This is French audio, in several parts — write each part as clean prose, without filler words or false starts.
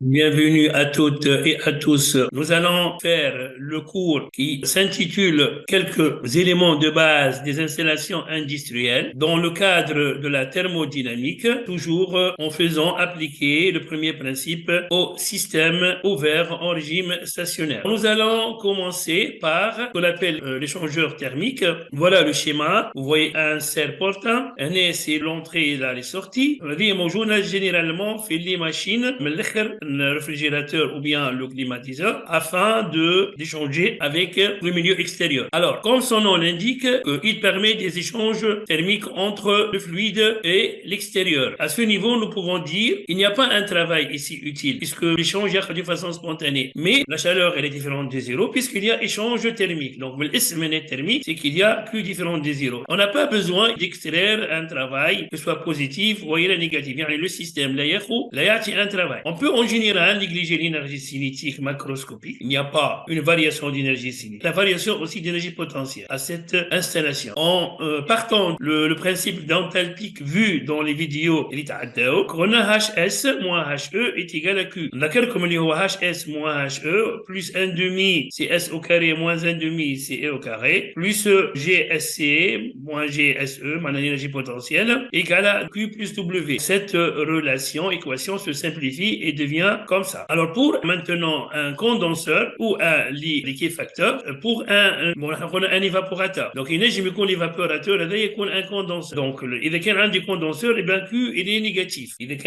Bienvenue à toutes et à tous. Nous allons faire le cours qui s'intitule Quelques éléments de base des installations industrielles dans le cadre de la thermodynamique, toujours en faisant appliquer le premier principe au système ouvert en régime stationnaire. Nous allons commencer par ce qu'on appelle l'échangeur thermique. Voilà le schéma. Vous voyez un serre portant. C'est l'entrée et là les sorties. Généralement fait les machines un réfrigérateur ou bien le climatiseur afin d'échanger avec le milieu extérieur. Alors, comme son nom l'indique, il permet des échanges thermiques entre le fluide et l'extérieur. À ce niveau, nous pouvons dire qu'il n'y a pas un travail ici utile puisque l'échange est de façon spontanée. Mais la chaleur, elle est différente de zéro puisqu'il y a échange thermique. Donc, le thermique, c'est qu'il y a Q différent de zéro. On n'a pas besoin d'extraire un travail que ce soit positif ou négatif. Le système, là, il y a un travail. On peut en général négliger l'énergie cinétique macroscopique. Il n'y a pas une variation d'énergie cinétique. La variation aussi d'énergie potentielle à cette installation. En partant le principe d'enthalpique vu dans les vidéos, qu'on a HS moins HE est égal à Q. D'accord, comme il y a HS moins HE plus 1 demi, c'est S au carré moins 1 demi, c'est E au carré, plus GSC moins GSE, mon énergie potentielle, égale à Q plus W. Cette équation se simplifie et devient comme ça. Alors pour maintenant un condenseur ou un liquéfacteur, pour un évaporateur. Donc il y a l'évaporateur, il y a un condenseur. Donc il y a un des condenseurs, et bien Q il est négatif. Il y a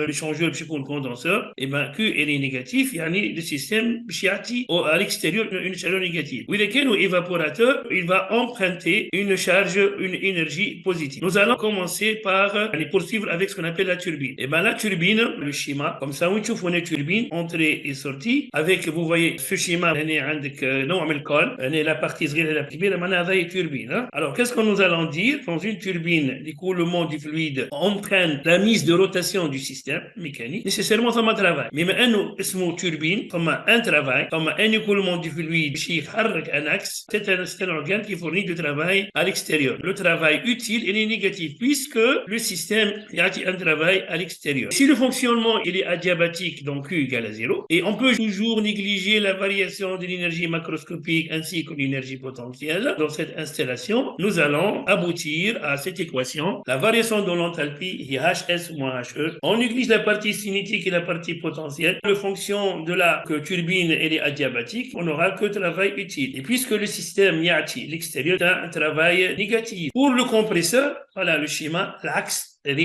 l'échangeur qui est condenseur, et bien Q il est négatif. Il y a le système à l'extérieur une chaleur négative. Il y a un évaporateur, il va emprunter une charge, une énergie positive. Nous allons commencer par poursuivre avec ce qu'on appelle la turbine. Et bien la turbine, le schéma, comme ça, on a une turbine, entrée et sortie, avec, vous voyez, ce schéma, la partie la plus turbine. Alors, qu'est-ce que nous allons dire? Dans une turbine, l'écoulement du fluide entraîne la mise de rotation du système mécanique. Nécessairement, ça m'a travail. Mais maintenant, une turbine, comme un travail, comme un écoulement du fluide, un axe, c'est un organe qui fournit du travail à l'extérieur. Le travail utile est négatif, puisque le système a un travail à l'extérieur. Si le fonctionnement il est adiabatique, donc Q égale à 0, et on peut toujours négliger la variation de l'énergie macroscopique ainsi que l'énergie potentielle. Dans cette installation, nous allons aboutir à cette équation. La variation de l'enthalpie est HS moins HE. On néglige la partie cinétique et la partie potentielle. Le fonction de la turbine elle est adiabatique, on n'aura que travail utile. Et puisque le système YATI, l'extérieur, a un travail négatif. Pour le compresseur, voilà le schéma, l'axe. Donc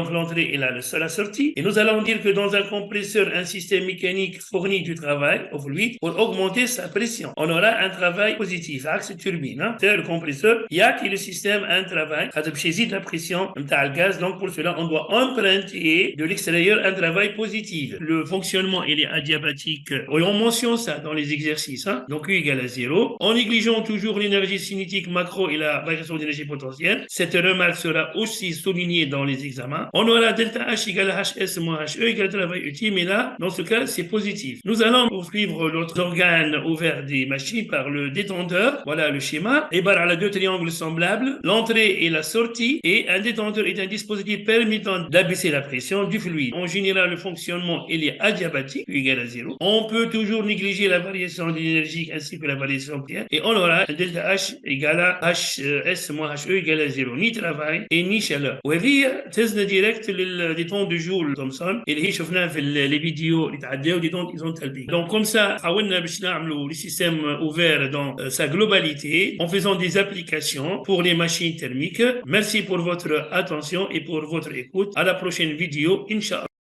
l'entrée est là, la sortie. Et nous allons dire que dans un compresseur, un système mécanique fournit du travail au fluide pour augmenter sa pression. On aura un travail positif, axe turbine. C'est le compresseur. Il y a que le système a un travail, de la pression le gaz. Donc pour cela, on doit emprunter de l'extérieur un travail positif. Le fonctionnement, il est adiabatique. On mentionne ça dans les exercices. Donc U égale à 0. En négligeant toujours l'énergie cinétique macro et la variation d'énergie potentielle, cette remarque sera aussi souligné dans les examens. On aura delta H égale à HS moins HE égale travail utile, mais là, dans ce cas, c'est positif. Nous allons suivre l'autre organe ouvert des machines par le détenteur. Voilà le schéma. Et barre à deux triangles semblables. L'entrée et la sortie. Et un détenteur est un dispositif permettant d'abaisser la pression du fluide. En général, le fonctionnement, il est adiabatique, égal à 0. On peut toujours négliger la variation de l'énergie ainsi que la variation pierre. Et on aura delta H égale à HS moins HE égale à 0. Ni travail et ni chaleur. وهذه تزن ديريكت للديتون دو جول تومسون اللي هي شفناها في les vidéos اللي تعداو ديتون ايزونتالبي. Donc comme ça حاولنا باش نعملوا le système ouvert dans sa globalité en faisant des applications pour les machines thermiques. Merci pour votre attention et pour votre écoute. À la prochaine vidéo, Inch'Allah.